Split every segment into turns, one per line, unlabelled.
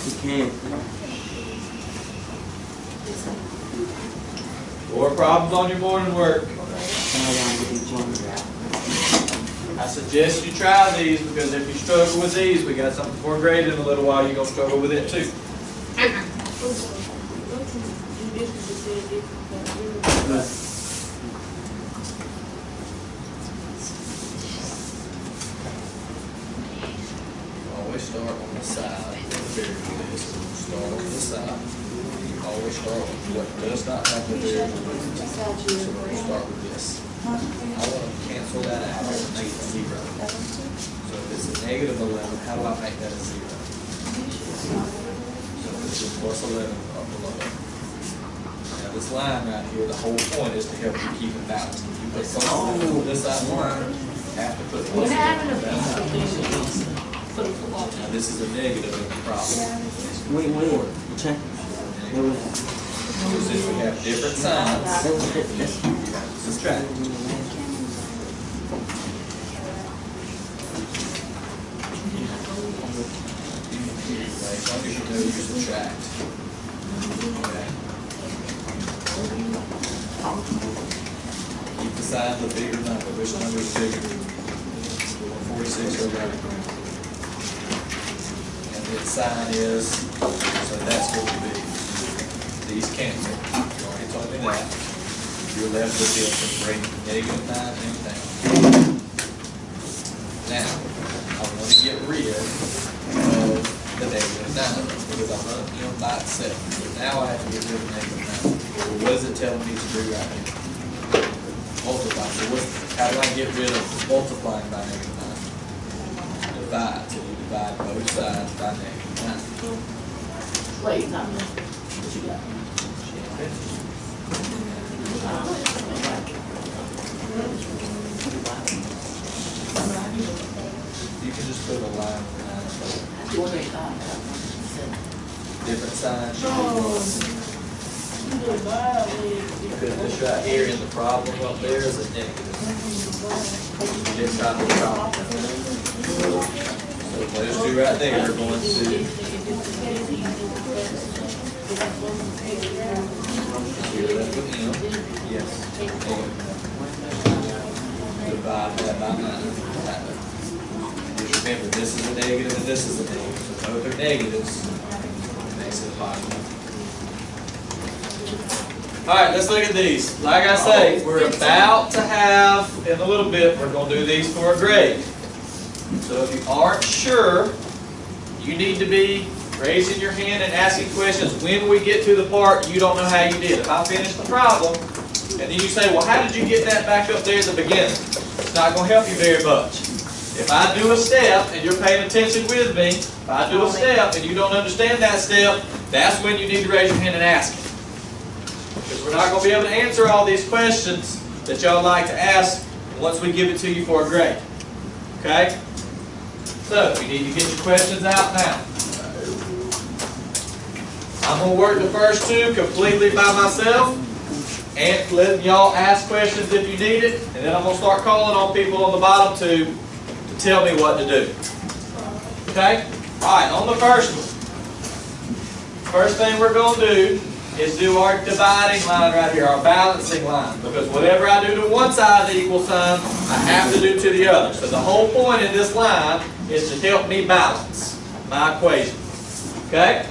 You can't.
More problems on your morning work. I suggest you try these because if you struggle with these, we got something more great in a little while. You're going to struggle with it too. Always start on the side. Start on the side. Always start with what does not have the variable. So we're going to start with this. I want to cancel that out and make it 0. So if it's a negative 11, how do I make that a 0? So this is plus 11 up below. Now this line right here, the whole point is to help you keep it balanced. If you put something on this side line, you have to put plus 11 on that side. Now this is a negative in the problem.
Wait. Check.
Since we have different signs, subtract. As long as you know you subtract. Okay. Keep the sign the bigger number. Which number is bigger? 46 or 11? And the sign is, so that's what will be. These cancel. You already told me that. You're left with this and bring negative 9 and down. Now, I want to get rid of the negative 9 because I'm going to by itself. So now I have to get rid of negative 9. Well, what is it telling me to do right here? Multiply. So how do I get rid of multiplying by negative 9? Divide. So you divide both sides by negative 9.
Wait, not me. What you got?
You can just put a line behind different signs. Put this right here in the problem up there is a negative. This side of the problem. So those two right there are going to here left with M. Yes. Divide that by 9. Just remember, this is a negative and this is a negative. So both are negatives. It makes it a positive. Alright, let's look at these. Like I say, we're about to have, in a little bit, we're going to do these for a grade. So if you aren't sure, you need to be raising your hand and asking questions when we get to the part you don't know how you did. If I finish the problem, and then you say, well, how did you get that back up there at the beginning? It's not going to help you very much. If I do a step, and you're paying attention with me, if I do a step and you don't understand that step, that's when you need to raise your hand and ask it. Because we're not going to be able to answer all these questions that y'all like to ask once we give it to you for a grade. Okay? So, you need to get your questions out now. I'm going to work the first two completely by myself and letting y'all ask questions if you need it, and then I'm going to start calling on people on the bottom two to tell me what to do. Okay? Alright, on the first one. First thing we're going to do is do our dividing line right here, our balancing line. Because whatever I do to one side of the equal sign, I have to do to the other. So the whole point in this line is to help me balance my equation. Okay?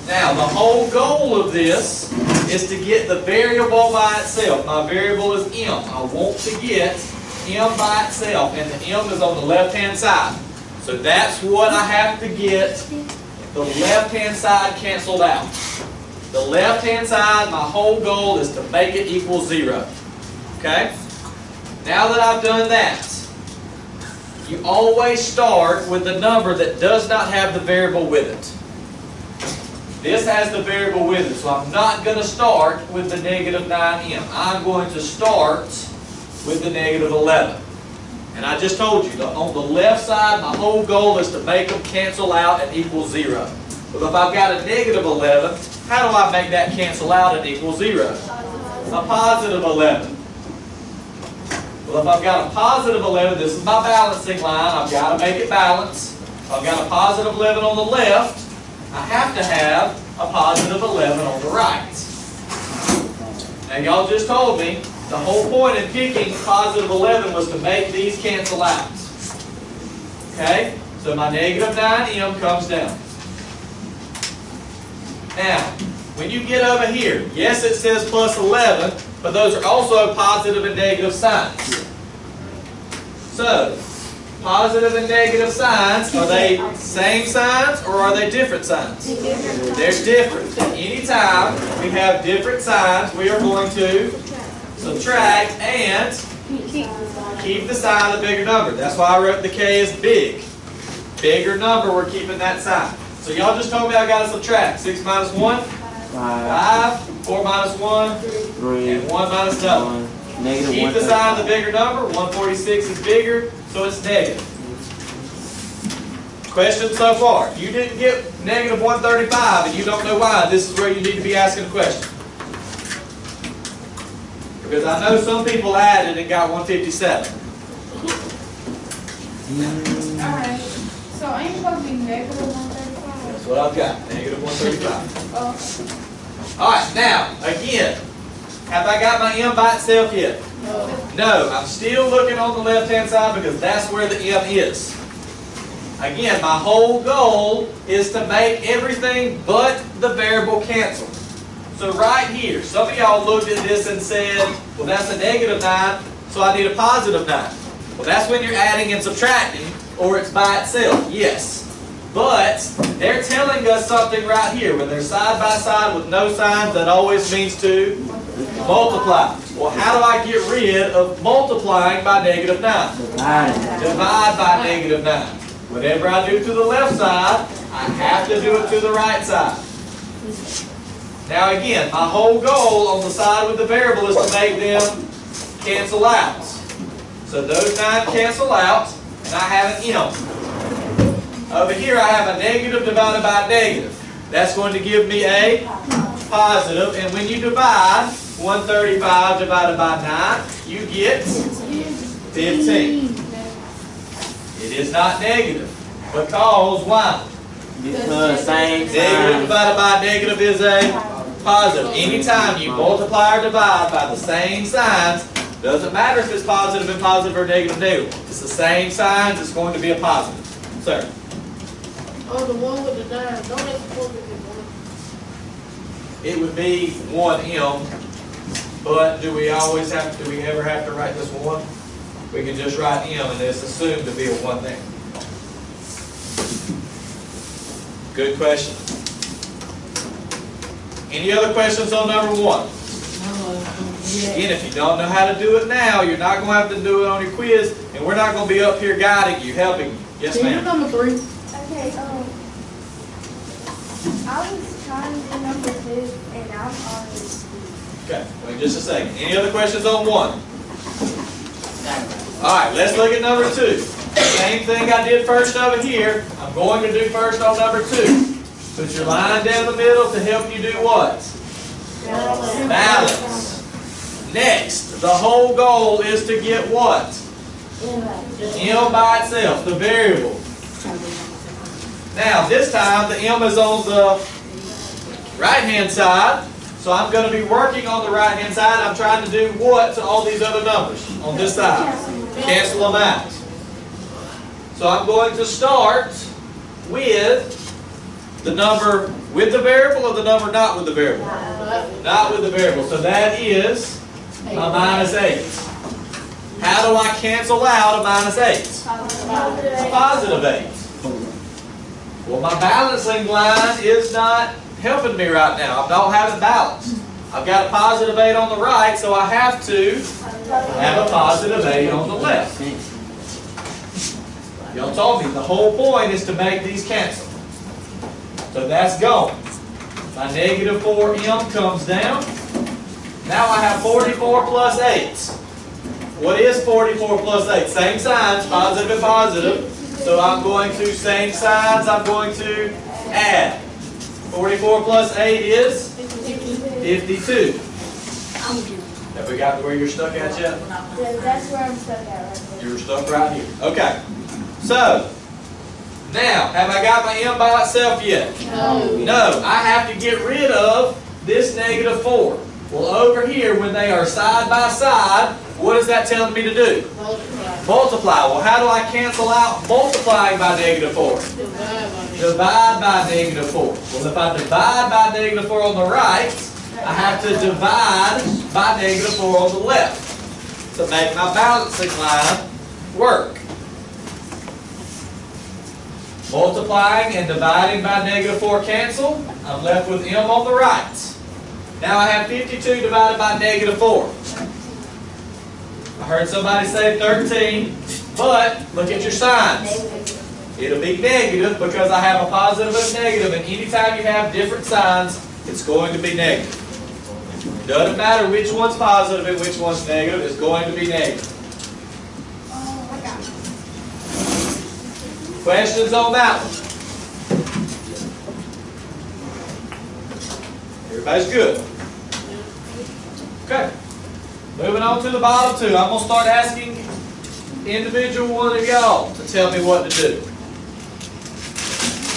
Now, the whole goal of this is to get the variable by itself. My variable is m. I want to get m by itself, and the m is on the left-hand side. So that's what I have to get the left-hand side canceled out. The left-hand side, my whole goal is to make it equal 0. Okay? Now that I've done that, you always start with the number that does not have the variable with it. This has the variable with it, so I'm not going to start with the negative 9m. I'm going to start with the negative 11. And I just told you, on the left side, my whole goal is to make them cancel out and equal 0. But if I've got a negative 11, how do I make that cancel out and equal 0? A positive 11. Well, if I've got a positive 11, this is my balancing line. I've got to make it balance. I've got a positive 11 on the left. I have to have a positive 11 on the right. Now y'all just told me the whole point in picking positive 11 was to make these cancel out. Okay? So my negative 9m comes down. Now, when you get over here, yes it says plus 11, but those are also positive and negative signs. So, positive and negative signs, are they same signs or are they different signs? They're different. Anytime we have different signs, we are going to subtract and keep the sign of the bigger number. That's why I wrote the K as big. Bigger number, we're keeping that sign. So y'all just told me I got to subtract. 6 minus 1? 5. 4 minus 1?
3.
And 1 minus nothing.
Negative
Keep the sign of the bigger number. 146 is bigger, so it's negative. Question so far. If you didn't get negative 135 and you don't know why, this is where you need to be asking a question. Because I know some people added and got 157.
Alright, so I'm supposed to be negative 135.
That's what I've got, negative 135.
Oh,
Alright, now, again, have I got my m by itself yet? No, I'm still looking on the left-hand side because that's where the m is. Again, my whole goal is to make everything but the variable cancel. So right here, some of y'all looked at this and said, well, that's a negative 9, so I need a positive 9. Well, that's when you're adding and subtracting, or it's by itself, yes. But they're telling us something right here. When they're side by side with no signs, that always means to multiply. Well, how do I get rid of multiplying by negative 9? Divide by negative 9. Whatever I do to the left side, I have to do it to the right side. Now again, my whole goal on the side with the variable is to make them cancel out. So those 9 cancel out, and I have an m. Over here I have a negative divided by a negative. That's going to give me a positive, and when you divide 135 divided by 9, you get 15. It is not negative, because why?
Because same
Negative
sign.
divided by negative is a positive. Anytime you multiply or divide by the same signs, doesn't matter if it's positive and positive or negative negative. It's the same signs, it's going to be a positive. Sir?
oh, the one with the 9. Don't let the one with
It would be 1m, but do we ever have to write this 1? We can just write m and it's assumed to be a 1 there. Good question. Any other questions on number 1? Again, if you don't know how to do it now, you're not going to have to do it on your quiz, and we're not going to be up here guiding you, helping you. Yes, ma'am?
number 3.
Okay, I was trying to do number 2, and I'm already.
Okay, wait just a second. Any other questions on 1? Alright, let's look at number 2. Same thing I did first over here, I'm going to do first on number 2. Put your line down the middle to help you do what? Balance. Next, the whole goal is to get what? M by itself, the variable. Now, this time the M is on the right-hand side, so I'm going to be working on the right-hand side. I'm trying to do what to all these other numbers on this side? Cancel them out. So I'm going to start with the number with the variable or the number not with the variable? Not with the variable. So that is a minus 8. How do I cancel out a minus 8? A positive 8. Well, my balancing line is not helping me right now. I don't have it balanced. I've got a positive 8 on the right, so I have to have a positive 8 on the left. Y'all told me the whole point is to make these cancel. So that's gone. My negative 4m comes down. Now I have 44 plus 8. What is 44 plus 8? Same signs, positive and positive. So I'm going to, same signs, I'm going to add. 44 plus 8 is 52. Have we got to where you're stuck at yet?
That's where I'm stuck at right now.
You're stuck right here. Okay. So, Now, have I got my m by itself yet?
No.
No, I have to get rid of this -4. Well, over here, when they are side by side, what is that telling me to do?
Multiply.
Multiply. Well, how do I cancel out multiplying by -4?
Divide by it.
Divide by -4. Well, if I divide by -4 on the right, I have to divide by -4 on the left to make my balancing line work. Multiplying and dividing by -4 cancel. I'm left with m on the right. Now I have 52 divided by -4. I heard somebody say 13, but look at your signs. It'll be negative because I have a positive and a negative, and anytime you have different signs, it's going to be negative. Doesn't matter which one's positive and which one's negative, it's going to be negative.
Oh, I got it.
Questions on that one? Everybody's good? Okay. Moving on to the bottom two. I'm going to start asking individual one of y'all to tell me what to do.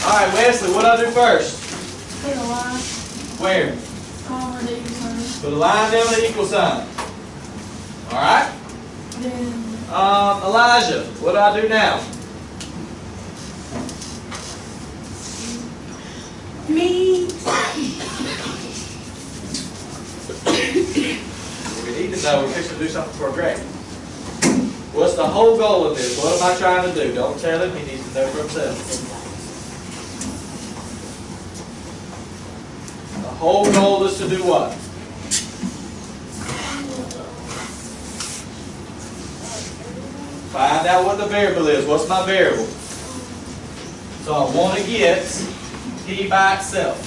All right, Wesley, what do I do first?
Put a line,
Where?
comma, and equal sign.
Put a line down the equal sign. All right?
Then
Elijah, what do I do now?
Me.
We need to know we're fixing to do something for a grade. What's the whole goal of this? What am I trying to do? Don't tell him. He needs to know for himself. The whole goal is to do what? Find out what the variable is. What's my variable? So I want to get p by itself.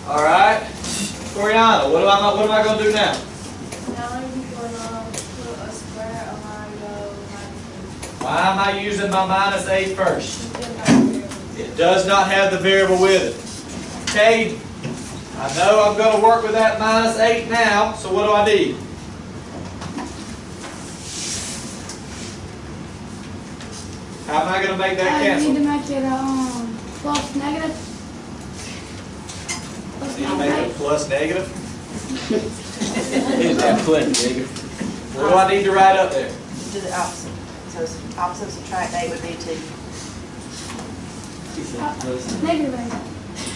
All right, Coriana, what am I going to do now?
Now you put a square around the
Why am I using my -8 first? It does not have the variable with it. Okay, I know I'm going to work with that -8 now, so what do I need? How am I going to make that
I need
cancel?
to make it plus negative. Plus
Need to make it plus negative?
Is that put, nigga?
What do I need to write up there?
Do the opposite. So opposite of subtract 8 would be 2.
Negative 8.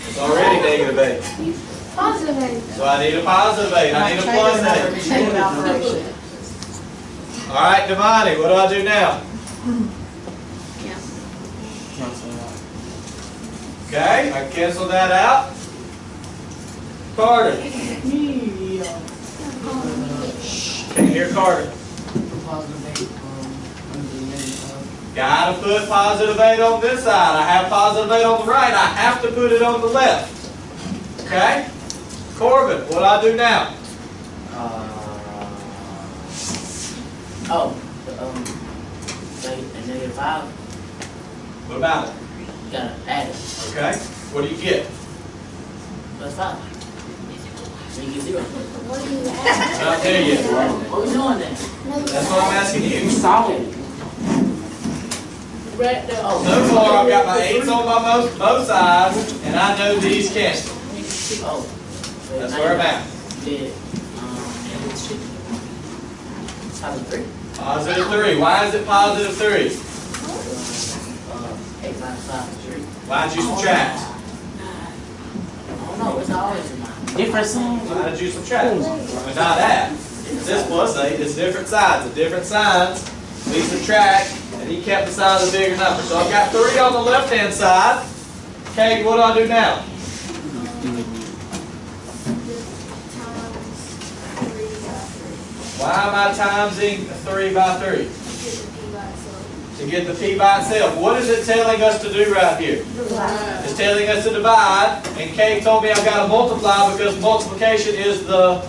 It's already -8.
Positive 8.
So I need a +8. I need a plus 8.
Chain of operation.
All right, Devani, what do I do now? Okay, I cancel that out. Carter. Can't hear Carter. Gotta put +8 on this side. I have +8 on the right. I have to put it on the left. Okay? Corbin, what do I do now?
Say a -5,
What about it?
you gotta add it,
Okay? What do you get?
plus 5. So you get 0.
What do you add?
Not there yet.
What are we doing then?
That's what I'm asking you.
Solid.
Right there.
Oh.
So far, I've got my 8s on my both sides, and I know these cancel.
Oh. So
That's
now
where I'm
you
at.
did, +3.
+3. Why is it +3?
8 minus 5 is 3.
Why did you subtract?
I don't know, it's always in mine. Different sign.
Why did you subtract? Well, not that. This +8 is different sides. At different signs, we subtract, and he kept the side of the bigger number. So I've got 3 on the left-hand side. Okay, what do I do now? Why am I timesing 3 by 3? To get the p by itself. What is it telling us to do right here?
Divide.
It's telling us to divide, and Kate told me I've got to multiply because multiplication is the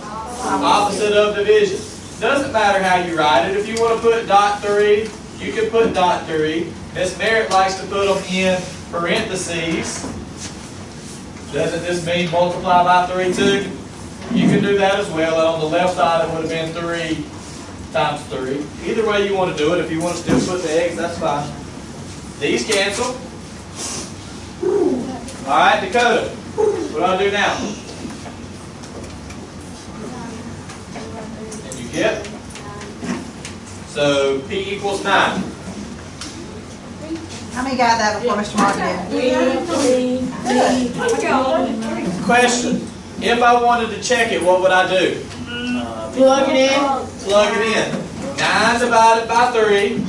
opposite of division. Doesn't matter how you write it. If you want to put .3, you can put .3. Miss Merritt likes to put them in parentheses. Doesn't this mean multiply by 3 too? You can do that as well. And on the left side, it would have been 3 times 3. Either way you want to do it. If you want to still put the eggs, that's fine. These cancel. All right, Dakota, what do I do now? And you get? So P equals 9.
How many got that before Mr. Martin did?
Question. If I wanted to check it, what would I do?
Plug it in.
Plug it in. 9 divided by 3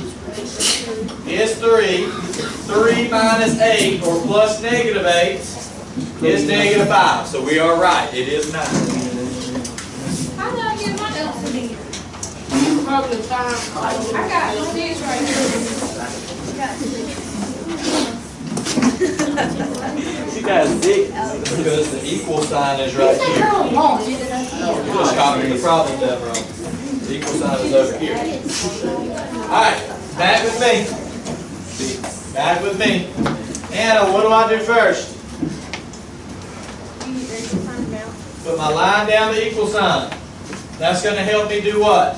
is 3. 3 minus 8, or plus negative 8, is negative 5. So we are right. It is 9.
How did I get my LCD?
Probably time.
I got this right here.
She got sick.
Because the equal sign is right here. Just copy the problem done wrong. The equal sign is over here. Alright, back with me. Back with me. Anna, what do I do first? Put my line down the equal sign. That's going to help me do what?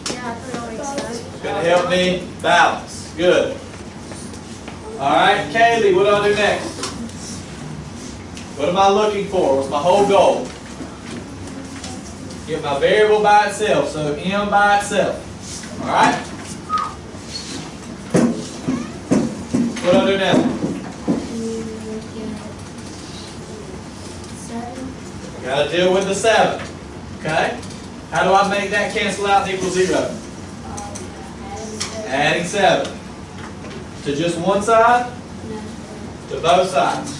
It's going to help me balance. Good. Alright, Kaylee, what do I do next? What am I looking for? What's my whole goal? Get my variable by itself, so M by itself. Alright? What do I do now? Got to deal with the 7. Okay? How do I make that cancel out and equal 0? Adding 7. To just one side? To both sides.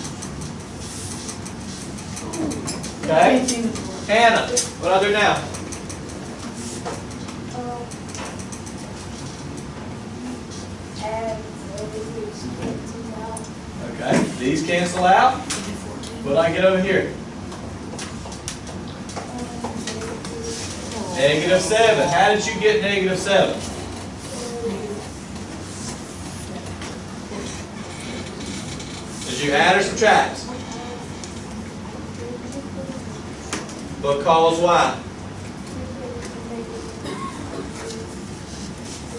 Okay? Hannah, what do I do now? Okay, these cancel out. What do I get over here? Negative 7. How did you get negative 7? Did you add or subtract? Because why?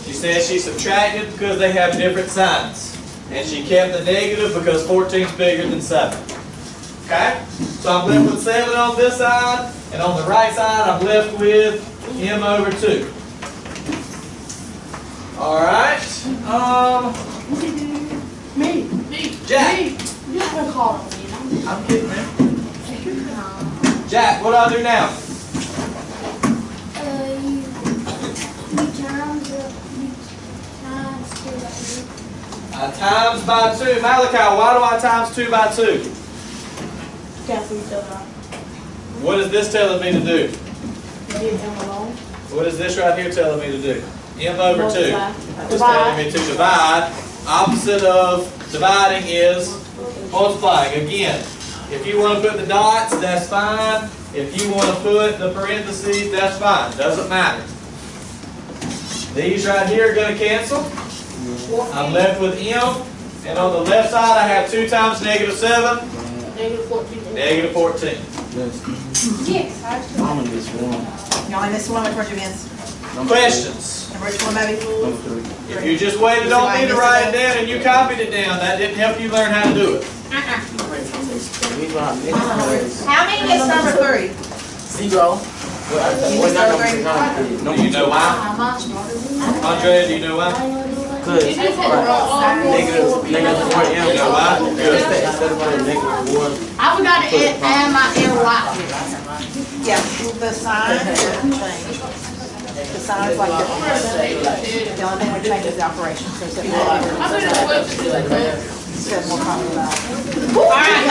She said she subtracted because they have different signs. And she kept the negative because 14 is bigger than 7. Okay? So I'm left with 7 on this side, and on the right side I'm left with M over 2. Alright.
Me.
Jack.
You haven't called on me.
I'm kidding, man. Jack, what do I do now? I times by 2. Malachi, why do I times 2 by 2? What is this telling me to do? What is this right here telling me to do? M over 2. It's telling me to divide. Opposite of dividing is multiplying. Again, if you want to put the dots, that's fine. If you want to put the parentheses, that's fine. Doesn't matter. These right here are going to cancel. I'm left with M. And on the left side, I have 2 times negative 7.
Negative 14.
Negative 14.
Yes,
I'm gonna miss one.
You only missed one, which one you missed?
Questions?
Number which one, baby?
Number 3.
If you just waited on me to write it down and you copied it down, that didn't help you learn how to do it.
We gonna miss
How many missed number 3?
0.
You missed number 3?
Do you know why? Andrea, do you know why?
Cause
You
negative 4 M.
know why? Good.
Instead of putting negative 1.
I forgot to add my LY.
Yeah, the sign. The sign is like this. The only thing we change is the operation. So it's more common about it. Alright,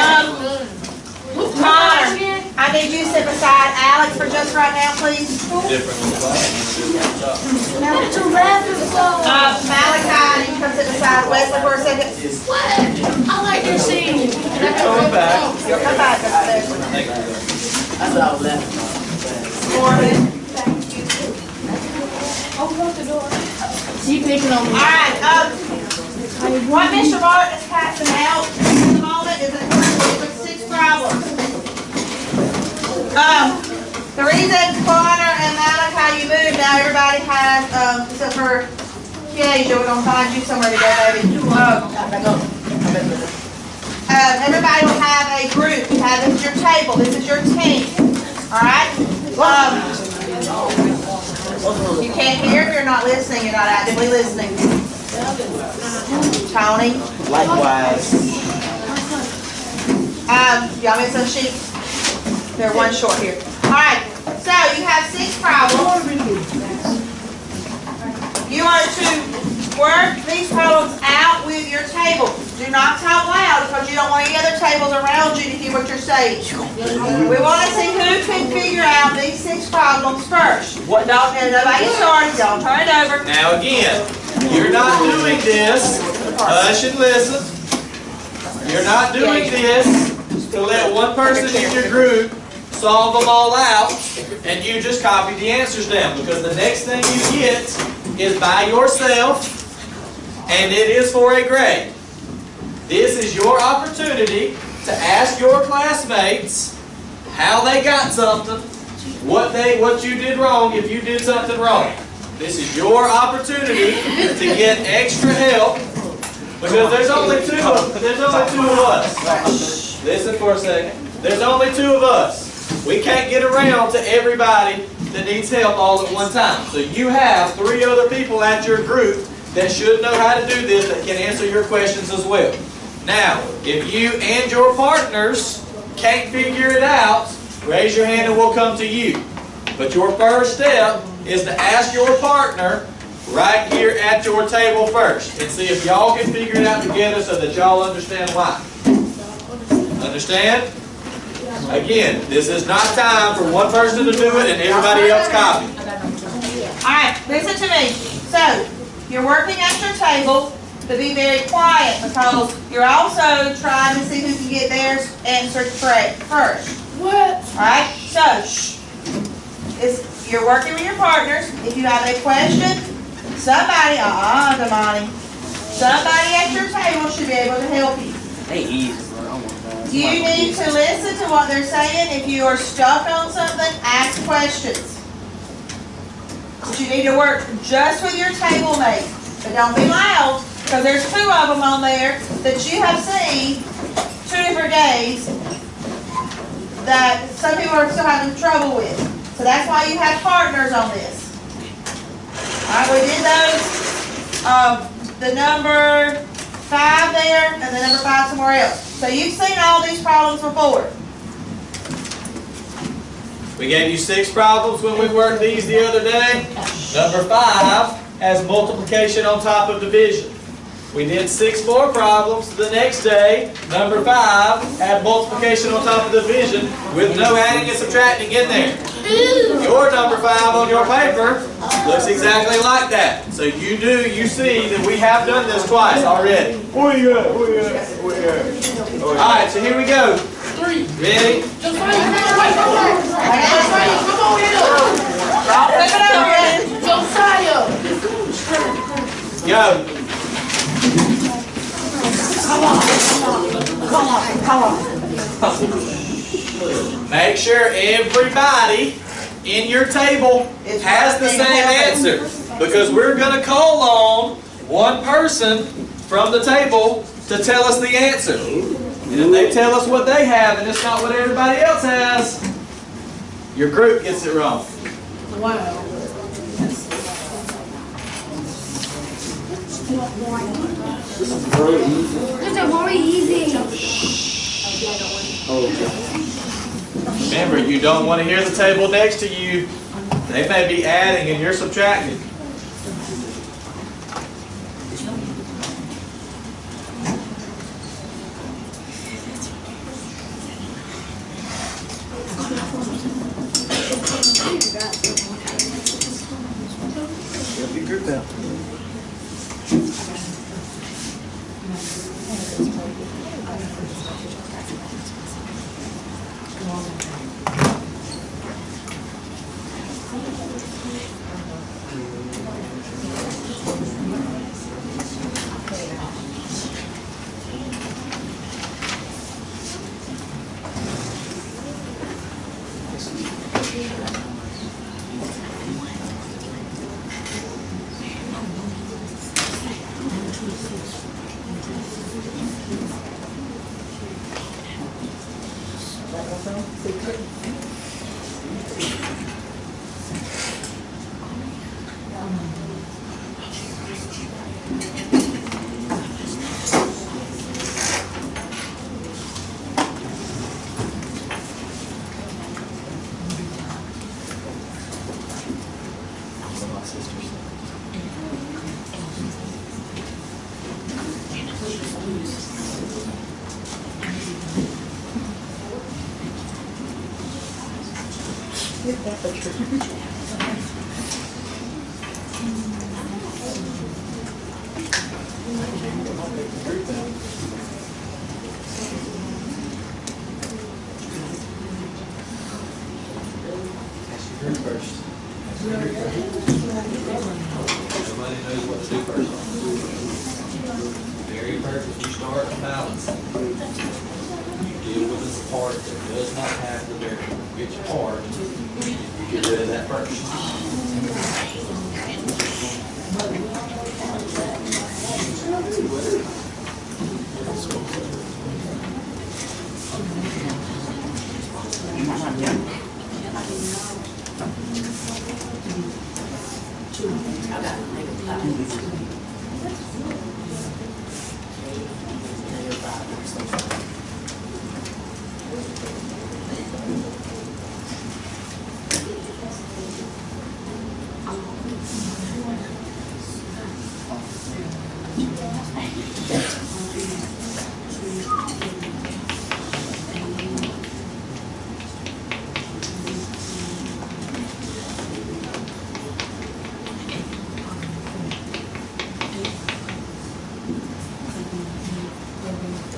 Connor, I need you to sit beside Alex for just right now, please.
Different.
Malachi, I need you to come sit beside Wesley for a second.
I like your scene.
Come back.
You'll come back up there.
That's what I was laughing at.
Morgan.
She picking on me.
Alright, what Mr. Martin is passing out at the moment is a group with 6 problems. The reason Connor and Malachi you moved, now everybody has, except for Keisha, we're gonna find you somewhere to go, baby. Everybody will have a group. This is your table. This is your team. All right? You can't hear if you're not listening. You're not actively listening. Tony?
Likewise.
Y'all made some sheets? They're one short here. All right. So you have 6 problems. You are to work these problems out with your table. Do not talk loud because you don't want any other tables around you to hear what you're saying. We want to see who can figure out these 6 problems first. What dog? And nobody started. Don't turn it over.
Now again, you're not doing this, hush and listen. You're not doing this to let one person in your group solve them all out and you just copy the answers down, because the next thing you get is by yourself and it is for a grade. This is your opportunity to ask your classmates how they got something, what you did wrong if you did something wrong. This is your opportunity to get extra help, because there's only two of us. Listen for a second. There's only 2 of us. We can't get around to everybody that needs help all at one time. So you have 3 other people at your group that should know how to do this, that can answer your questions as well. Now, if you and your partners can't figure it out, raise your hand and we'll come to you. But your first step is to ask your partner right here at your table first and see if y'all can figure it out together so that y'all understand why. Understand? Again, this is not time for one person to do it and everybody else copy.
Alright, listen to me. So, you're working at your table, but be very quiet because you're also trying to see who can get theirs answered correct first.
What?
Alright, so, you're working with your partners. If you have a question, somebody at your table should be able to help you.
They easy.
You need to listen to what they're saying. If you are stuck on something, ask questions. But you need to work just with your table mates. But don't be loud, because there's 2 of them on there that you have seen 2 different days that some people are still having trouble with. So that's why you have partners on this. Alright, we did those. The number 5 there and the number 5 somewhere else. So you've seen all these problems before.
We gave you 6 problems when we worked these the other day. Number 5 has multiplication on top of division. We did 6 more problems the next day. Number 5 had multiplication on top of division with no adding and subtracting in there. Your number 5 on your paper looks exactly like that. So you see that we have done this twice already. Alright, so here we go.
3.
Ready?
Josiah, come on here.
Flip it over.
Josiah.
Go.
Come on.
Make sure everybody in your table has the same answer, because we're going to call on one person from the table to tell us the answer. And if they tell us what they have and it's not what everybody else has, your group gets it wrong.
Wow.
This is very easy.
Remember, you don't want to hear the table next to you. They may be adding and you're subtracting.
Help your group out.
First. Everybody knows what to do first. Very first, when you start a balance, you deal with this part that does not have the variable. Which part, you get rid of that first.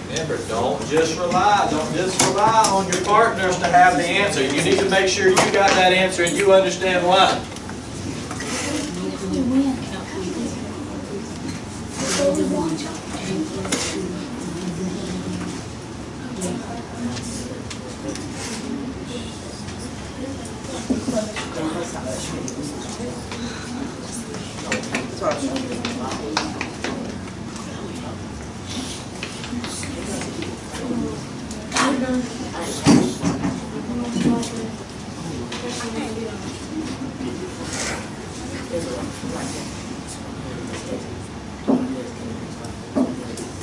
Remember, don't just rely on your partners to have the answer. You need to make sure you got that answer and you understand why.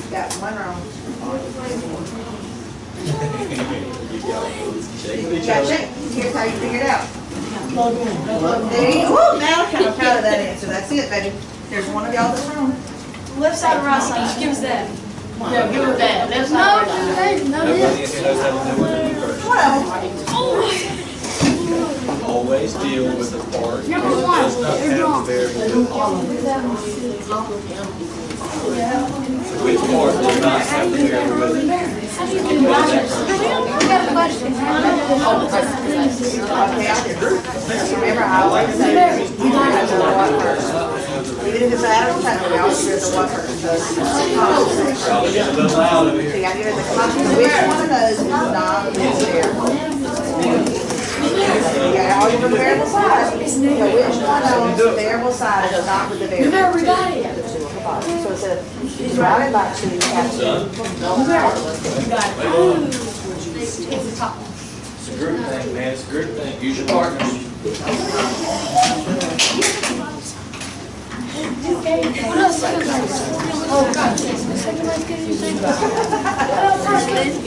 Got one wrong. Gotcha. Here's how you figure it out. There you go. Woo, now I'm kind of proud of that answer. That's it, baby. There's one of y'all that's wrong.
Left side or right side? Just give us that.
Yeah, give it that. That's
No,
not
no,
right.
no,
Nobody
this.
in here knows how to do what to do first.
One of them.
Always deal with the part that
Number one,
does not
you're
have
wrong.
the variable. Which part does not have the variable?
How do you do that? We got a question.
Okay, I did. Remember, I always say, even if it's out of time, we always hear the one person does.
Probably get a little loud over here.
See, I give it the comment, which one of those is not there? You got all your variable side. So which one of those variable side is not with the variable?
Everybody.
So it says, divided by 2, you have to.
It's a group thing, man. It's a group thing. Use your partners.
What else? Second place. Oh, God. Second place gives you things.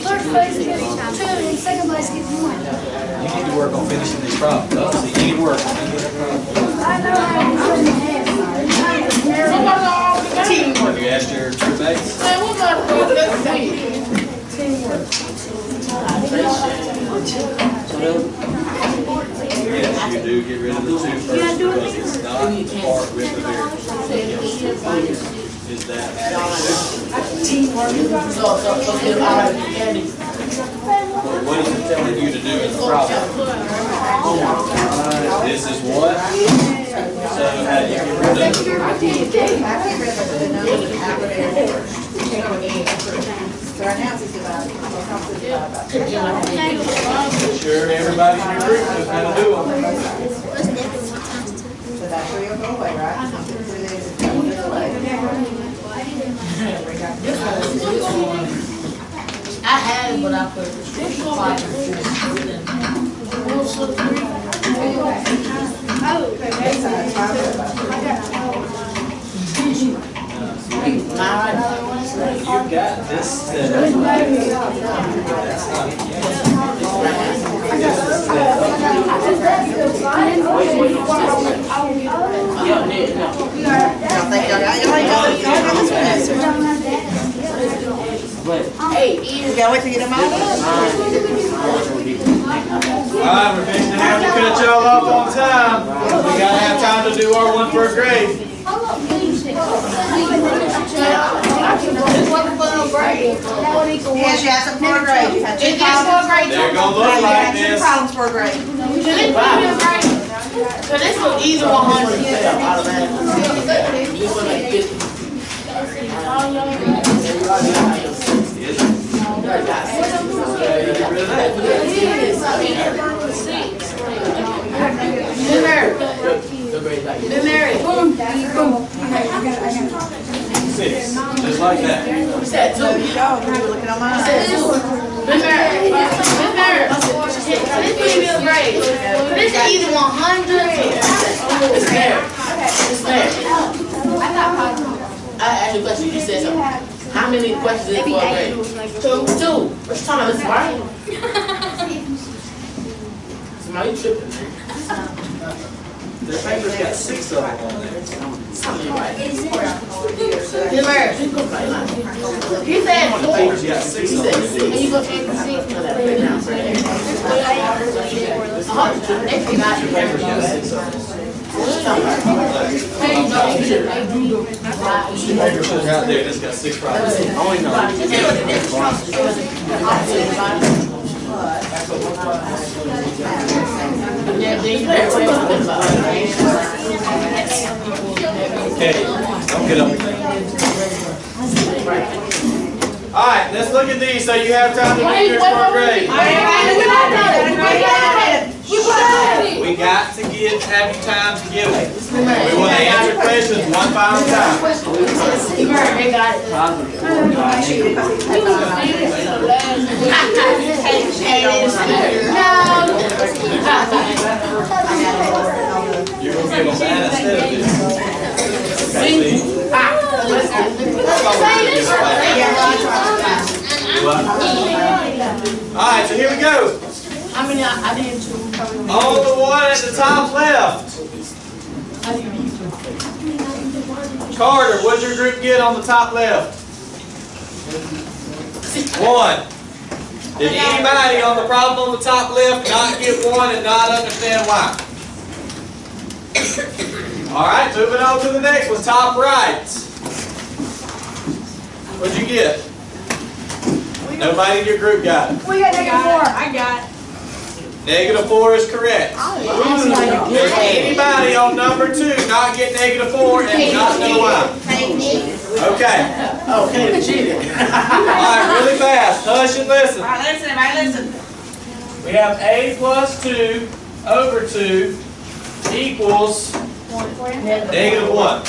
First place gives you 2, and second place gives you 1.
You need to work on finishing these problems. Oh, see, you need to work.
I know how to do it.
Have you asked your mates?
Man, what about the let's see?
Yes, you do get rid of the 2 first because it's not the part with the variable. Is that what is it telling you to do in the problem? This is what? So how do you get rid of it?
So right now it's divided.
Sure, everybody in your group knows how to do them.
So that 3 will go away, right?
I had it, but I put restriction 5.
You've got this set up. That's not it yet. This is set up.
You gotta wait till you get them all done.
All right, we're fixing to have to cut y'all off on time. We gotta have time to do our one per grade.
Yes, you have some for a grade. You have two problems.
They're gonna look
You
like
have two
this.
problems for a grade.
Cause this was either 100.
You put like 50.
Get rid of that.
The grade like
Six, just like that.
you said
There
two.
you go. You're looking on mine.
This is either 100.
It's fair. It's fair. I asked you a question. You said something. How many questions is for a grade? Two. What you talking about, Mr. Martin? Somebody tripping, man.
Their paper's got 6 of them on there.
Something right.
He said
The paper's got 6 of them.
you go check the seat. They forgot.
Your paper's got 6 of them. Right there, it's got 6 problems. Okay, don't get up. Alright, let's look at these so you have time to do yours for a grade. We got to have you time to give it. We want to answer questions one final time.
They got
You're going to give them that instead of this. Okay, see? Alright, so here we go.
How many I did two?
On the one at the top left. Carter, what'd your group get on the top left? 1. Did anybody on the problem on the top left not get 1 and not understand why? Alright, moving on to the next one, top right. What'd you get? Nobody in your group got it.
We got -4.
I got it.
-4 is correct. Did anybody on number 2 not get -4 and not know why? Okay.
Okay, the cheating.
Alright, really fast. Hush and listen.
All right, listen, everybody listen.
We have a plus 2 over 2 equals -1.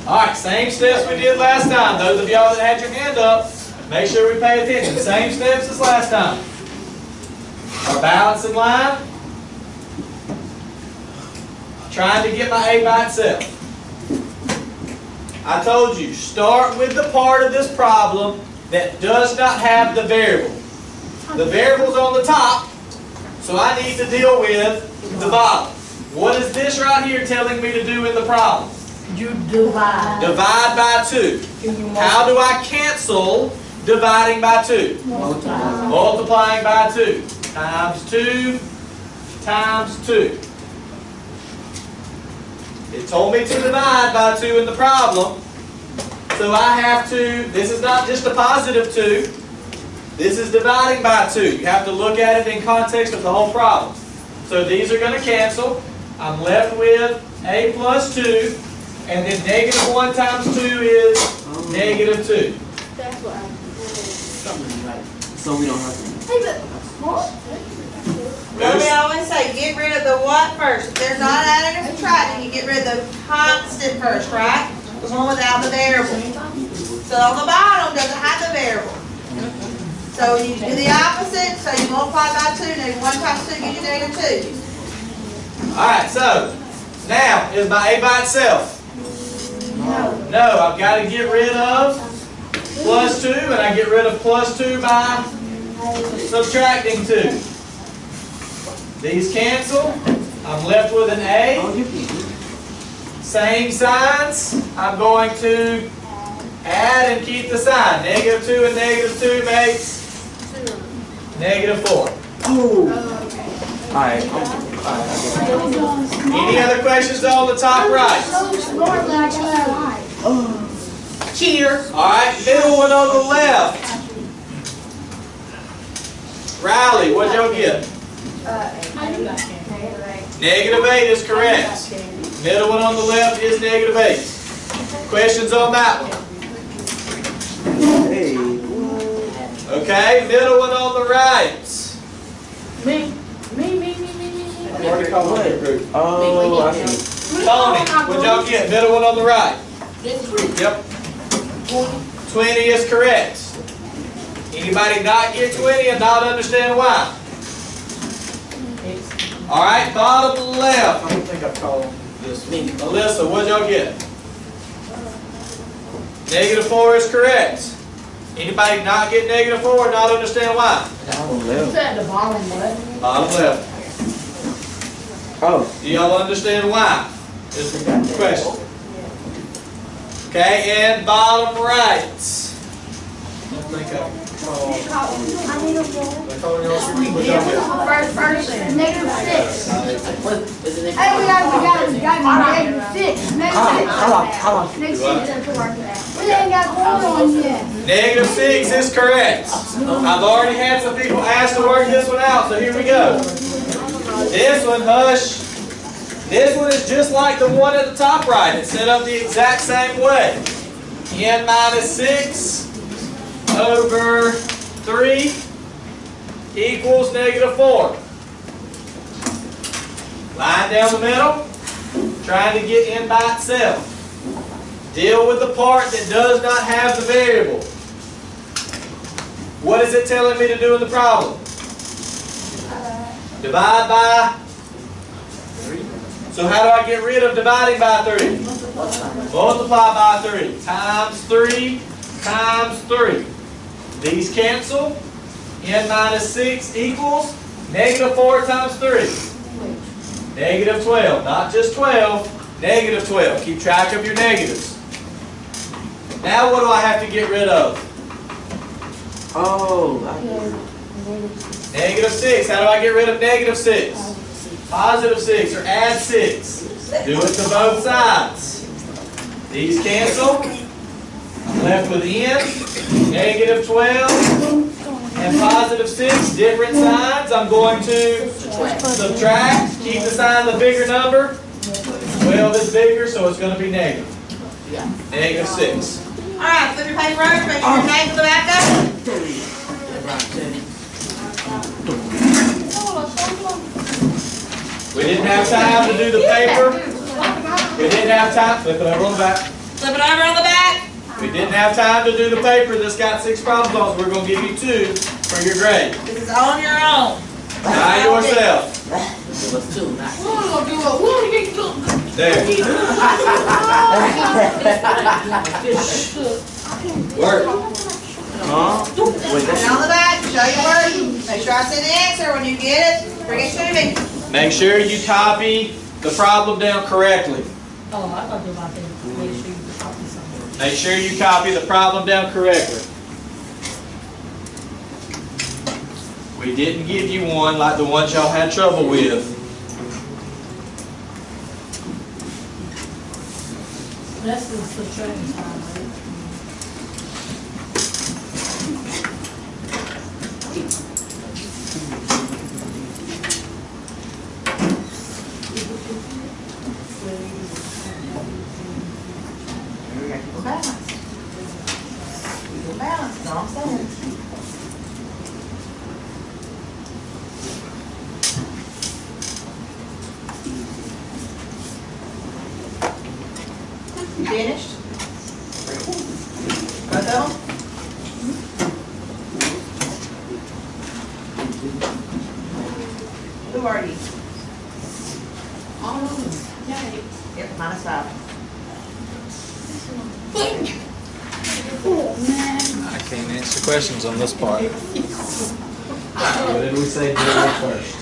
Alright, same steps we did last time. Those of y'all that had your hand up, make sure we pay attention. Same steps as last time. Our balancing line. Trying to get my a by itself. I told you, start with the part of this problem that does not have the variable. The variable's on the top, so I need to deal with the bottom. What is this right here telling me to do in the problem?
You divide.
Divide by 2. How do I cancel dividing by 2? Multiplying by 2. Times 2 times 2. It told me to divide by 2 in the problem. So I have to, this is not just a positive 2. This is dividing by 2. You have to look at it in context of the whole problem. So these are going to cancel. I'm left with a plus 2. And then -1 times 2 is -2.
That's what I
So we don't have to.
What we always say, get rid of the what first. If there's not adding or subtracting, you get rid of the constant first, right? The one without the variable. So on the bottom doesn't have the variable. So you do the opposite, so you multiply by 2, -1 times 2 gives you -2.
Alright, so now is my a by itself? No, I've got to get rid of plus 2, and I get rid of plus 2 by subtracting 2. These cancel. I'm left with an A. Same signs. I'm going to add and keep the sign. -2 and -2 makes -4.
Alright.
Any other questions on the top right?
Cheater.
Alright, middle one on the left. Riley, what'd y'all get? -8 is correct. Middle one on the left is -8. Questions on that one?
Hey.
Okay, middle one on the right.
Me.
I've already called on your group.
Oh, I see.
Tony, what'd y'all get? Middle one on the right. Yep. 20 is correct. Anybody not get 20 and not understand why? Alright, bottom left. I don't think I've called this one. Alyssa, what'd y'all get? -4 is correct. Anybody not get -4 and not understand why?
Bottom left.
At the bottom left.
Bottom left.
Oh.
Do y'all understand why? Is the question. Okay, and bottom right. I don't think I called. I called y'all. What'd y'all get?
-6.
Is it
Hey, we got -6.
How long?
We ain't got going on yet.
-6 is correct. I've already had some people ask to work this one out, so here we go. This one, hush. This one is just like the one at the top right. It's set up the exact same way. N minus 6 over 3 equals -4. Line down the middle, trying to get n by itself. Deal with the part that does not have the variable. What is it telling me to do in the problem? Divide by 3. So how do I get rid of dividing by 3? Multiply by 3. Times 3 times 3. These cancel. N minus 6 equals -4 times 3. -12. Not just 12. -12. Keep track of your negatives. Now what do I have to get rid of?
Oh.
-6. How do I get rid of -6? +6 or add 6. Do it to both sides. These cancel. I'm left with n, -12, and +6. Different signs. I'm going to subtract. Keep the sign the bigger number. 12 is bigger, so it's going to be negative. -6.
All right, flip your paper over, make sure your name's on the back up.
We didn't have time to do the paper. We didn't have time. Flip it over on the back.
Flip it over on the back.
We didn't have time to do the paper that's got 6 problems on, so we're going to give you 2 for your grade.
This is on your own.
By yourself.
It was 2, not
There. Work.
Huh? Wait,
Put it on the back, show your work. Make sure I see the answer. When you get it, bring it to me.
Make sure you copy the problem down correctly.
Oh, I thought you were about to make sure you copy something.
Make sure you copy the problem down correctly. We didn't give you one like the ones y'all had trouble with.
That's the subtraction time, right?
Equal balance. Equal balance, that's all I'm saying. You finished? Both of them? Who are you? Yep, -5.
I can't answer questions on this part. What did we say do first?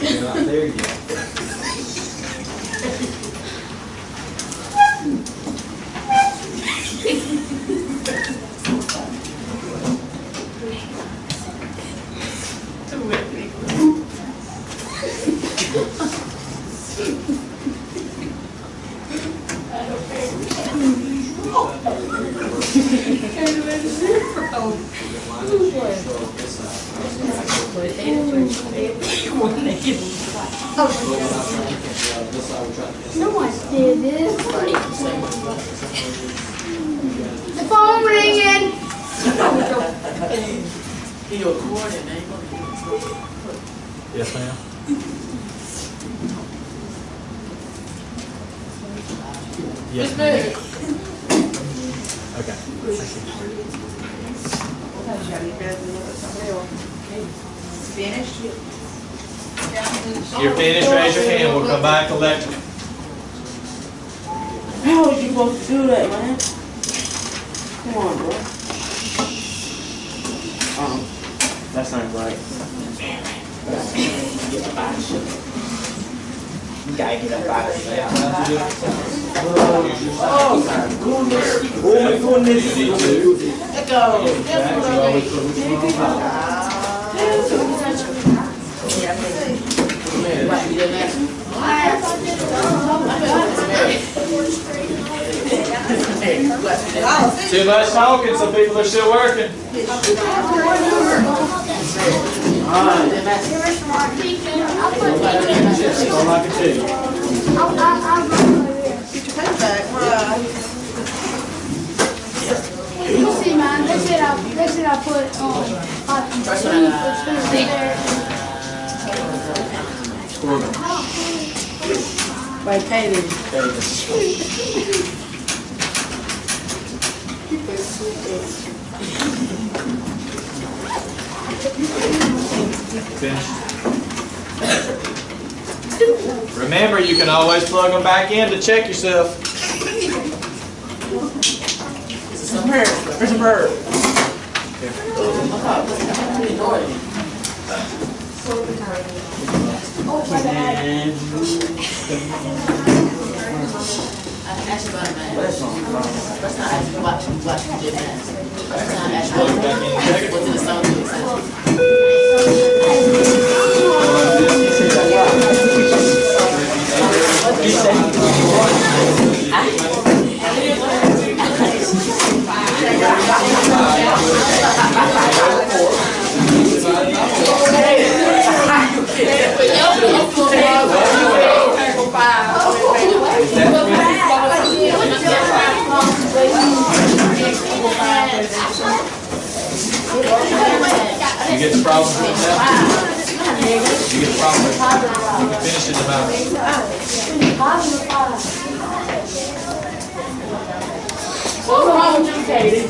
We're not there yet.
No one did this. The phone ringing.
He recording, man.
Yes, ma'am. Yes, ma'am. Okay.
Finished?
If you're finished, raise your hand. We'll come back and collect you.
How was you supposed to do that, man? Come on, bro.
That's not right. You gotta get up out of here. Oh my goodness.
Let go.
Too much talking, some people are still working. That's all I can tell you.
Get your pen back.
You see, man, they said I put
Right, Katie.
Remember, you can always plug them back in to check yourself.
Some herb. Where's some herb? I asked you about it, man. First time I asked you what you did, man. First time I asked you what did the song do?
You get the problem now? You get the problem. You can finish it tomorrow.
What's wrong with you, Katie?